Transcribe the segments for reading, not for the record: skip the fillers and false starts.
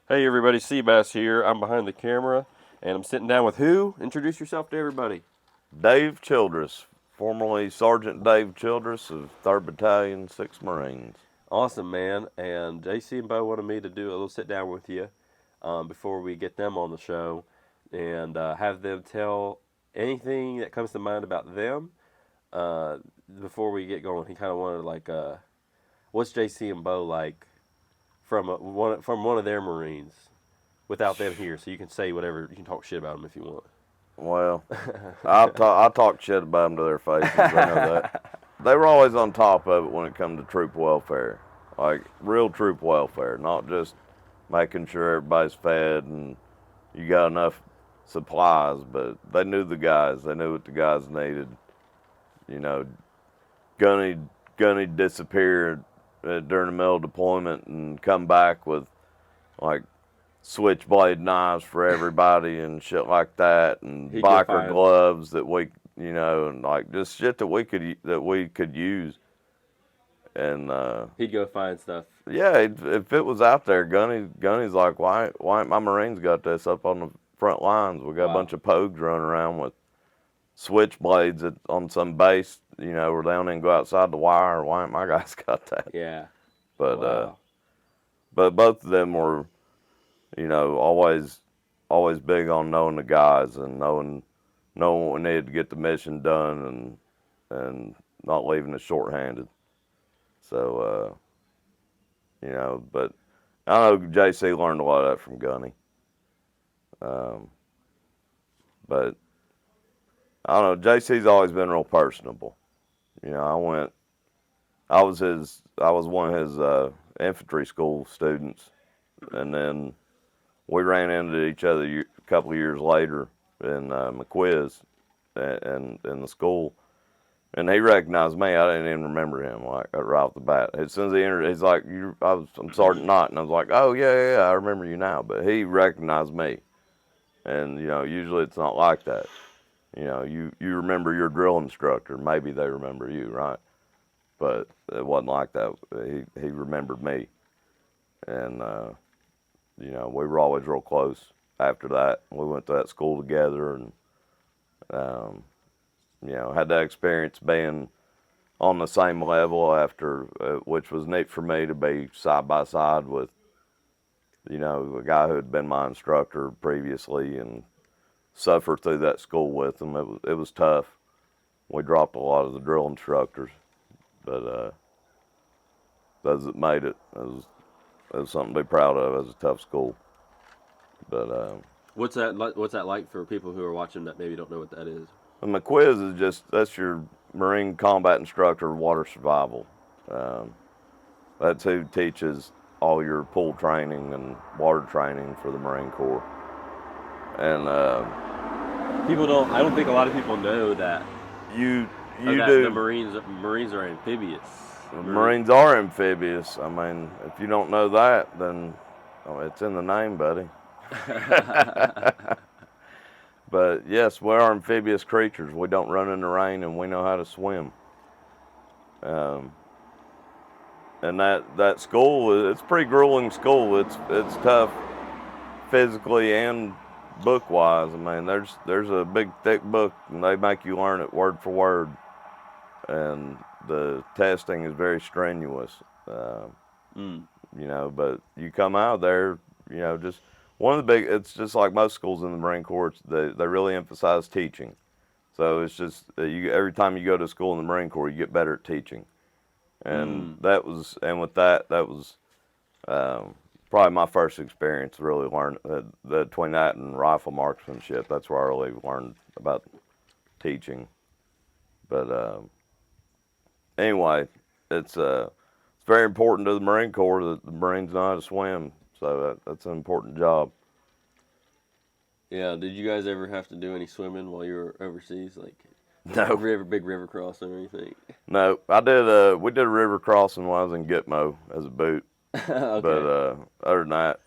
Hey everybody, Seabass here. I'm behind the camera and I'm sitting down with who? Introduce yourself to everybody. Dave Childress, formerly Sergeant Dave Childress of 3rd Battalion, 6th Marines. Awesome, man. And JC and Bo wanted me to do a little sit down with you before we get them on the show and have them tell anything that comes to mind about them uh, before we get going. He kind of wanted what's JC and Bo like from one of their Marines without them here, so you can say whatever you can talk shit about them if you want. Well, I talk shit about them to their faces. I know that. They were always on top of it when it come to troop welfare, like real troop welfare, not just making sure everybody's fed and you got enough supplies. But they knew the guys. They knew what the guys needed. You know, Gunny disappeared during the middle of deployment and come back with like switchblade knives for everybody and shit like that, and He'd go biker find- gloves that we, and like just shit that we could use. And He'd go find stuff. yeah, if it was out there, Gunny's like, why ain't my Marines got this up on the front lines? We got a bunch of pogues running around with switchblades on some base, where they don't even go outside the wire. Why ain't my guys got that? Yeah. But Wow. but both of them were, always big on knowing the guys and knowing what we needed to get the mission done and not leaving us shorthanded. So but I know JC learned a lot of that from Gunny. But I don't know, JC's always been real personable. I was one of his infantry school students, and then we ran into each other a couple of years later in McQuiz and in the school, and he recognized me. I didn't even remember him like right off the bat. As soon as he entered, he's like, "I'm Sergeant Knott," and I was like, "Oh yeah, I remember you now." But he recognized me, and usually it's not like that. You remember your drill instructor, maybe they remember you, right? But it wasn't like that. He remembered me, and we were always real close. After that, we went to that school together, and had that experience being on the same level after, which was neat for me to be side by side with, a guy who had been my instructor previously and suffer through that school with him. It was tough. We dropped a lot of the drill instructors, but those that made it, it was something to be proud of. It was a tough school. But What's that like for people who are watching that maybe don't know what that is? McQuiz is that's your Marine Combat Instructor of Water Survival. That's who teaches all your pool training and water training for the Marine Corps. And People don't. I don't think a lot of people know that. you That do. the Marines are amphibious. Marines are amphibious. I mean, if you don't know that, then it's in the name, buddy. But yes, we are amphibious creatures. We don't run in the rain, and we know how to swim. And that school, it's a pretty grueling school. It's tough physically and book wise. I mean, there's a big thick book, and they make you learn it word for word. And the testing is very strenuous. But you come out there, just one of the big. It's just like most schools in the Marine Corps. They really emphasize teaching. So it's just every time you go to school in the Marine Corps, you get better at teaching. And with that was probably my first experience really learning between that and rifle marksmanship. That's where I really learned about teaching. But anyway, it's very important to the Marine Corps that the Marines know how to swim. So that's an important job. Yeah. Did you guys ever have to do any swimming while you were overseas, like No, big river crossing or anything? no, I did. We did a river crossing when I was in Gitmo as a boot. Okay. But other than that,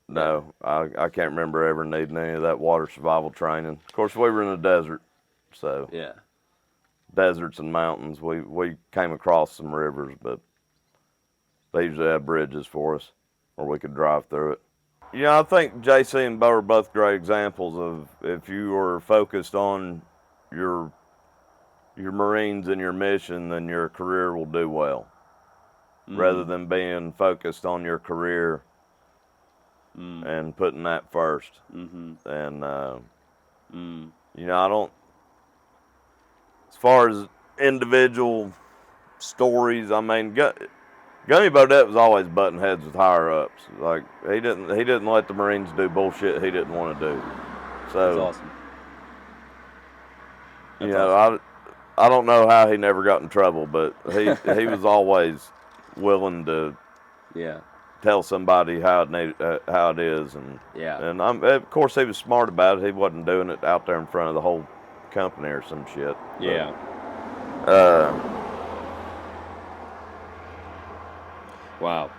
no, I can't remember ever needing any of that water survival training. Of course, we were in the desert, so Yeah. deserts and mountains. We came across some rivers, but they usually have bridges for us, or we could drive through it. You know, I think JC and Bo are both great examples of if you are focused on your Marines and your mission, then your career will do well. Rather than being focused on your career and putting that first. And, you know, I don't, as far as individual stories, I mean, Gunny Bodette was always butting heads with higher ups. Like he didn't let the Marines do bullshit he didn't want to do. So That's awesome. You know, I don't know how he never got in trouble, but he was always willing to tell somebody how it is, and of course he was smart about it. He wasn't doing it out there in front of the whole company or some shit. Yeah. Wow.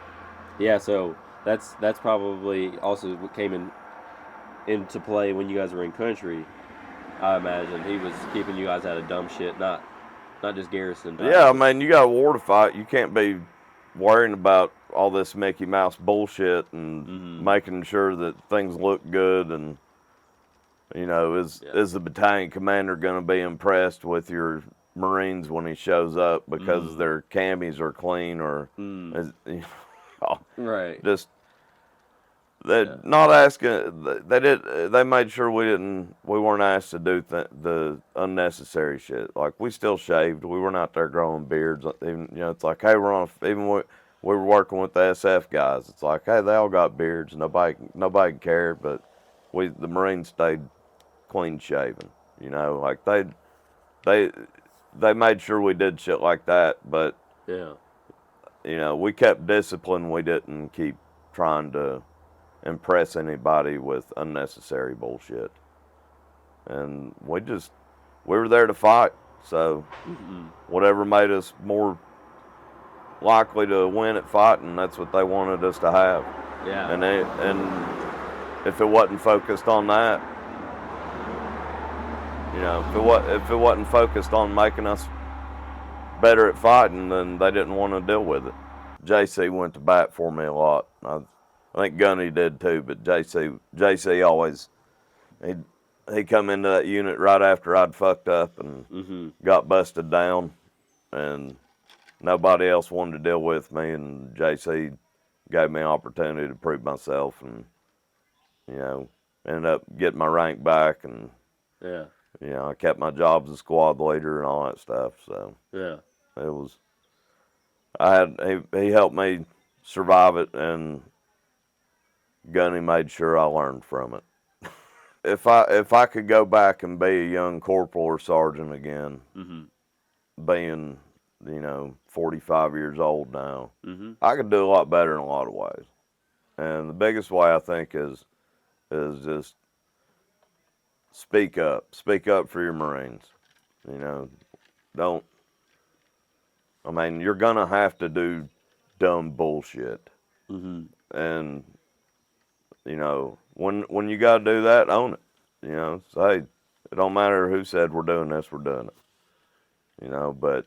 Yeah. So that's probably also what came into play when you guys were in country. I imagine he was keeping you guys out of dumb shit, not just garrison. Yeah, I mean, you got a war to fight. You can't be worrying about all this Mickey Mouse bullshit and making sure that things look good. And you know, is the battalion commander going to be impressed with your Marines when he shows up because their camis are clean or right? Just not asking. They made sure we weren't asked to do the unnecessary shit. Like we still shaved. We weren't out there growing beards. Even, you know, it's like, hey, we were working with the SF guys. It's like, hey, they all got beards. Nobody cared, but the Marines stayed clean shaven. You know, like they made sure we did shit like that. But you know, we kept discipline. We didn't keep trying to impress anybody with unnecessary bullshit. And we were there to fight. So whatever made us more likely to win at fighting, that's what they wanted us to have. Yeah. And if it wasn't focused on that, you know, if it wasn't focused on making us better at fighting, then they didn't want to deal with it. JC went to bat for me a lot. I think Gunny did too, but JC always, he come into that unit right after I'd fucked up and got busted down, and nobody else wanted to deal with me, and JC gave me an opportunity to prove myself, and you know, ended up getting my rank back, and you know, I kept my job as a squad leader and all that stuff. So it was, he helped me survive it, and Gunny made sure I learned from it. If I could go back and be a young corporal or sergeant again, being, you know, 45 years old now, I could do a lot better in a lot of ways. And the biggest way I think is just speak up for your Marines. You know, I mean, you're gonna have to do dumb bullshit, and you know, when you got to do that, own it. You know, say, it don't matter who said we're doing this, we're doing it. You know, but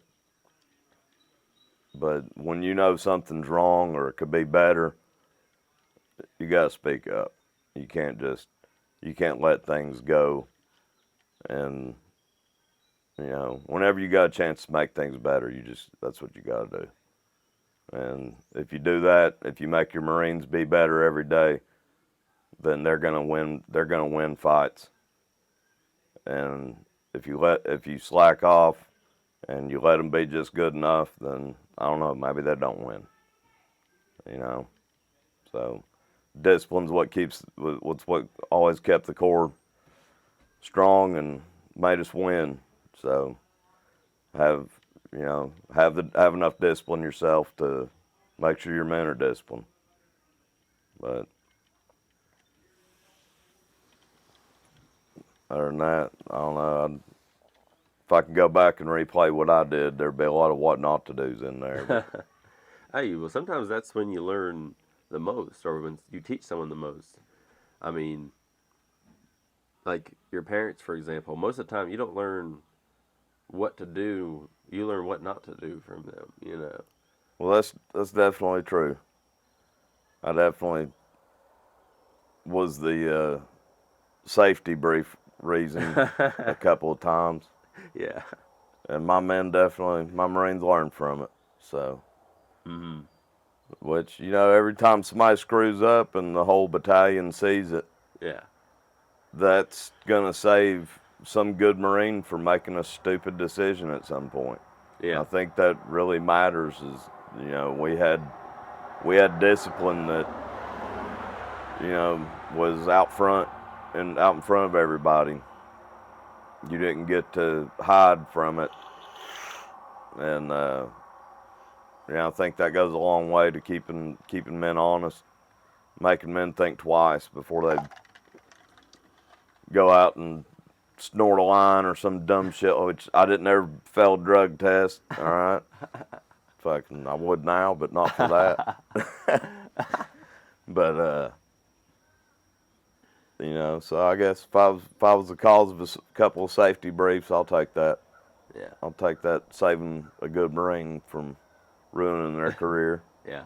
when you know something's wrong or it could be better, you got to speak up. You can't let things go. And you know, whenever you got a chance to make things better, that's what you got to do. And if you do that, if you make your Marines be better every day, then they're gonna win. They're gonna win fights. And if you slack off and you let them be just good enough, then I don't know. Maybe they don't win. You know. So discipline's what always kept the Corps strong and made us win. So have enough discipline yourself to make sure your men are disciplined. But other than that, I don't know. If I could go back and replay what I did, there'd be a lot of what not to do's in there. Hey, well, sometimes that's when you learn the most, or when you teach someone the most. I mean, like your parents, for example, most of the time you don't learn what to do, you learn what not to do from them, you know. Well, that's definitely true. I definitely was the safety brief reason a couple of times. Yeah. And my Marines learned from it. So, which, you know, every time somebody screws up and the whole battalion sees it, Yeah. that's going to save some good Marine from making a stupid decision at some point. Yeah. I think that really matters is, you know, we had discipline that, you know, was out front and out in front of everybody. You didn't get to hide from it. And, yeah, I think that goes a long way to keeping men honest, making men think twice before they go out and snort a line or some dumb shit, which I didn't ever fail a drug test, all right? Fucking, I would now, but not for that. But, you know, so I guess if I was the cause of a couple of safety briefs, I'll take that. Yeah. I'll take that, saving a good Marine from ruining their career. Yeah.